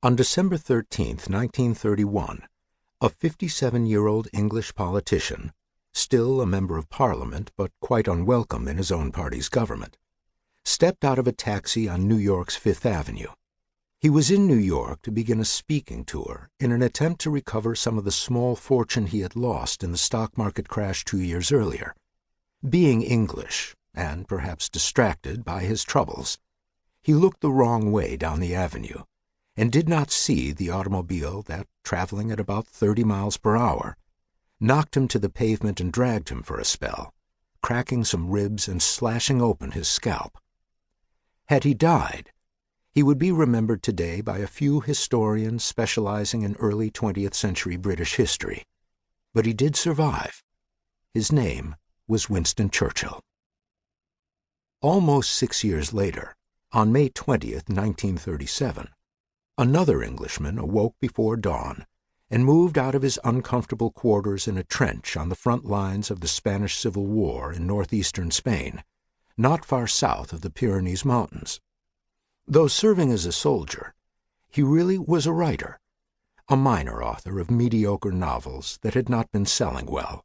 On December 13, 1931, a 57-year-old English politician, still a member of Parliament but quite unwelcome in his own party's government, stepped out of a taxi on New York's Fifth Avenue. He was in New York to begin a speaking tour in an attempt to recover some of the small fortune he had lost in the stock market crash 2 years earlier. Being English, and perhaps distracted by his troubles, he looked the wrong way down the avenue and did not see the automobile that, traveling at about 30 miles per hour, knocked him to the pavement and dragged him for a spell, cracking some ribs and slashing open his scalp. Had he died, he would be remembered today by a few historians specializing in early 20th century British history. But he did survive. His name was Winston Churchill. Almost 6 years later, on May 20th, 1937, another Englishman awoke before dawn and moved out of his uncomfortable quarters in a trench on the front lines of the Spanish Civil War in northeastern Spain, not far south of the Pyrenees Mountains. Though serving as a soldier, he really was a writer, a minor author of mediocre novels that had not been selling well.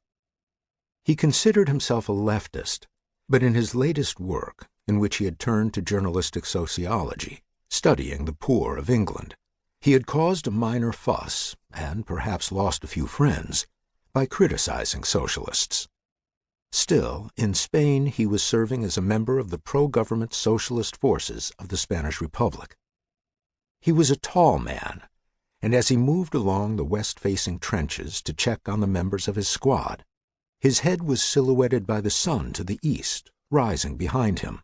He considered himself a leftist, but in his latest work, in which he had turned to journalistic sociology, studying the poor of England, he had caused a minor fuss, and perhaps lost a few friends, by criticizing socialists. Still, in Spain he was serving as a member of the pro-government socialist forces of the Spanish Republic. He was a tall man, and as he moved along the west-facing trenches to check on the members of his squad, his head was silhouetted by the sun to the east, rising behind him.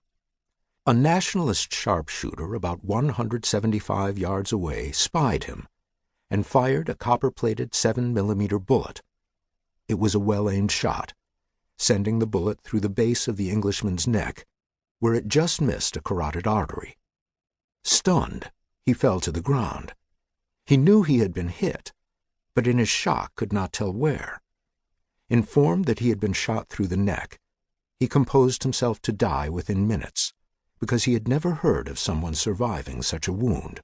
A nationalist sharpshooter about 175 yards away spied him and fired a copper-plated 7mm bullet. It was a well-aimed shot, sending the bullet through the base of the Englishman's neck, where it just missed a carotid artery. Stunned, he fell to the ground. He knew he had been hit, but in his shock could not tell where. Informed that he had been shot through the neck, he composed himself to die within minutes, because he had never heard of someone surviving such a wound.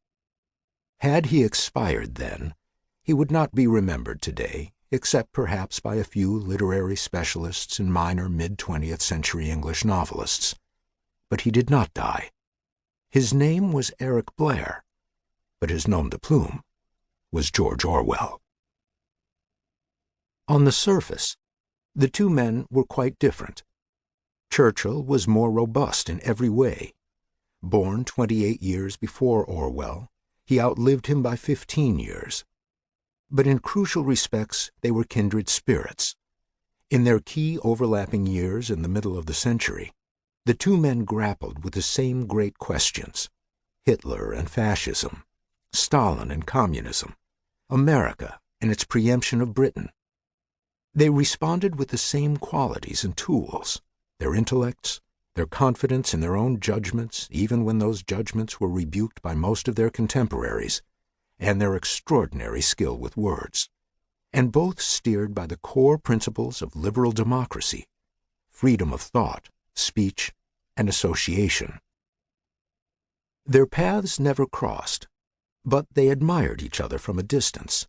Had he expired then, he would not be remembered today, except perhaps by a few literary specialists and minor mid-20th century English novelists. But he did not die. His name was Eric Blair, but his nom de plume was George Orwell. On the surface, the two men were quite different. Churchill was more robust in every way. Born 28 years before Orwell, he outlived him by 15 years. But in crucial respects, they were kindred spirits. In their key overlapping years in the middle of the century, the two men grappled with the same great questions: Hitler and fascism, Stalin and communism, America and its preemption of Britain. They responded with the same qualities and tools: their intellects, their confidence in their own judgments, even when those judgments were rebuked by most of their contemporaries, and their extraordinary skill with words. And both steered by the core principles of liberal democracy, freedom of thought, speech, and association. Their paths never crossed, but they admired each other from a distance,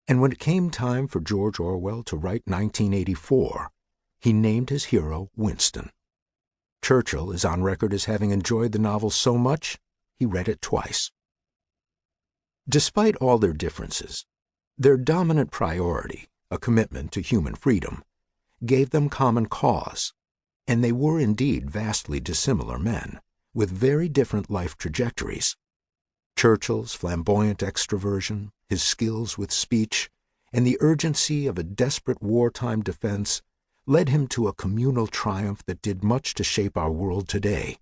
and when it came time for George Orwell to write 1984, he named his hero Winston. Churchill is on record as having enjoyed the novel so much he read it twice. Despite all their differences, their dominant priority, a commitment to human freedom, gave them common cause, and they were indeed vastly dissimilar men, with very different life trajectories. Churchill's flamboyant extroversion, his skills with speech, and the urgency of a desperate wartime defense led him to a communal triumph that did much to shape our world today.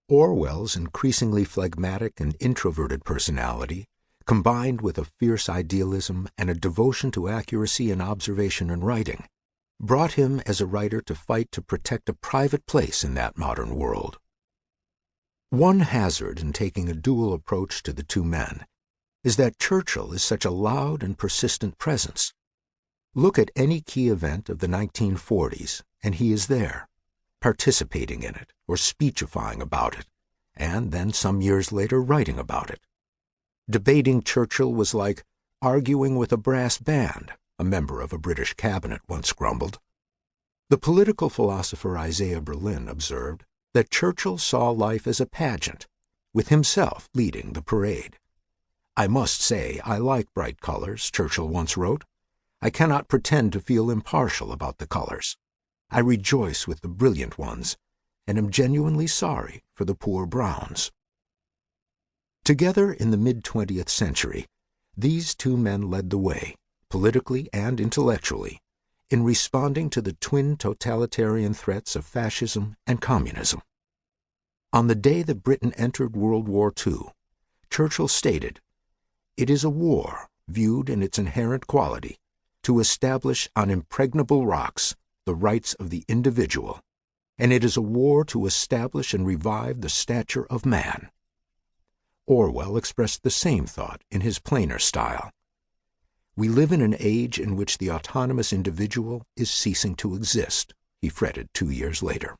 Orwell's increasingly phlegmatic and introverted personality, combined with a fierce idealism and a devotion to accuracy in observation and writing, brought him as a writer to fight to protect a private place in that modern world. One hazard in taking a dual approach to the two men is that Churchill is such a loud and persistent presence. Look at any key event of the 1940s, and he is there, participating in it or speechifying about it, and then some years later writing about it. Debating Churchill was like arguing with a brass band, a member of a British cabinet once grumbled. The political philosopher Isaiah Berlin observed that Churchill saw life as a pageant, with himself leading the parade. "I must say I like bright colors," Churchill once wrote. "I cannot pretend to feel impartial about the colors. I rejoice with the brilliant ones, and am genuinely sorry for the poor browns." Together in the mid-20th century, these two men led the way, politically and intellectually, in responding to the twin totalitarian threats of fascism and communism. On the day that Britain entered World War II, Churchill stated, "It is a war, viewed in its inherent quality, to establish on impregnable rocks the rights of the individual, and it is a war to establish and revive the stature of man." Orwell expressed the same thought in his plainer style. "We live in an age in which the autonomous individual is ceasing to exist," he fretted 2 years later.